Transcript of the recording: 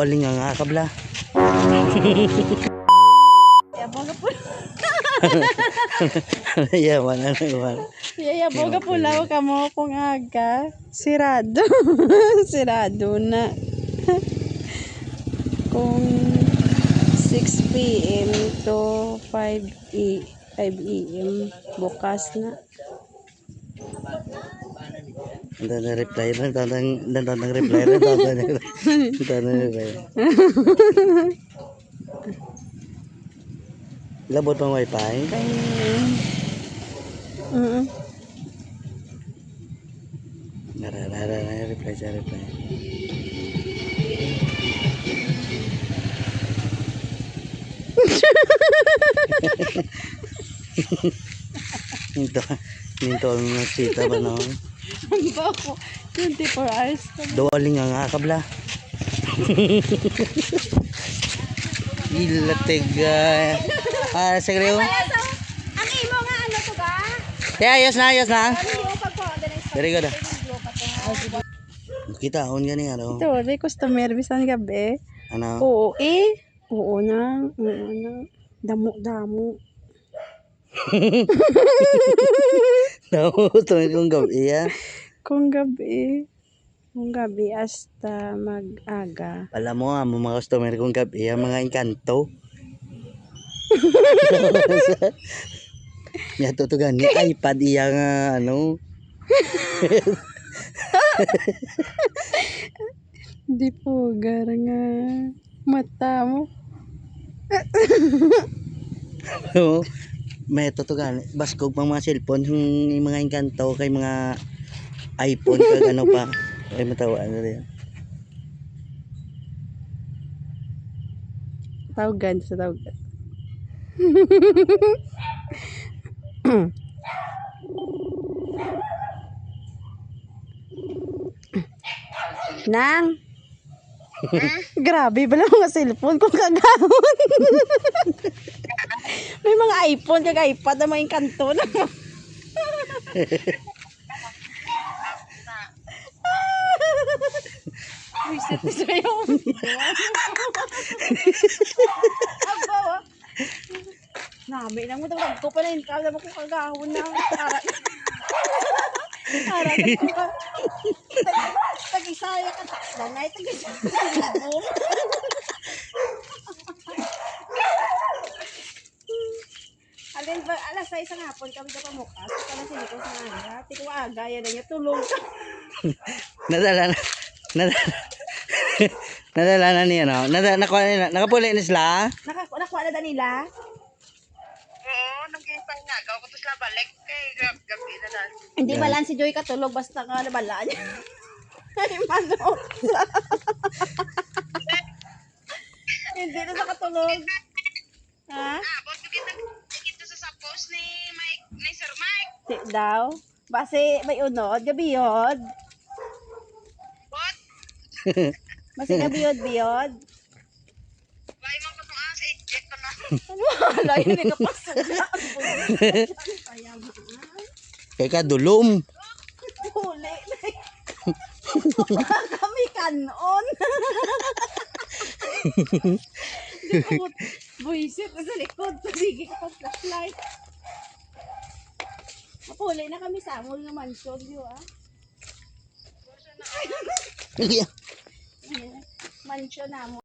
Waling nga kabla. Boga po. Yaman na naman. Boga po lang ka mo kung aga. Sirado. Sirado na. Kung 6 p.m. to 5 a.m. bukas na. Ang reply na, ang reply na, reply. Labot pang wifi? Reply siya, reply. Minto ang nasita ba no? Ang bako. 24 hours. Waling nga kabla. Ilatega. Segreyo. Ang imo nga ano to ba? Ayos na. Very good. Ano Kita on gani ano. ito, may customer bisan gabi. Ano? Oo Oo na. Damo. Damo to kung gabi ya. Kung gabi hasta mag-aga. Alam mo mga customer kung gabi ya mga engkanto. Ya to gani iPad iya nga ano. Di po nga mata mo. May tutugan baskog pang mga cellphone yung mga engkanto kay mga iPhone kag ano pa ay matawa na rin. Tawagan. Nang grabe pala mga cellphone kung kagahon. May mga iPhone kag iPad na mga kanto na. Reset sa iyo. Abawa. Nabi nang mo ko pa na kada mo kung kagahon na. Para ka. Tagisaya ka takda na tagisaya. Alin ba alas 6 ng hapon kami sa pamukas. Kana sini ko sa aga. Tiko aga yan niya tulong ka. Nadala na niya no. Nakapuli ni sila. Nakuha na nila. Oo, nagkita nga. Gawa ko to sila balik. Gabi na dahil. Hindi balan si Joy katulog basta nga nabala niya. Ay manok. Hindi na sa katulog. Ha? Ba't kita sa post ni Mike, ni Sir Mike? Di daw. Base may unod, gabiyod. What? Base gabiyod. Why mo ko itong sa inject ko na? Wala yun may kapasok na. Kaya Kay ka dulom. huli. Kami kanon. Buisit sa likod. Sige ka pag flashlight. Huli na kami sa mall ng mansion yun Yeah. Mansion na mo.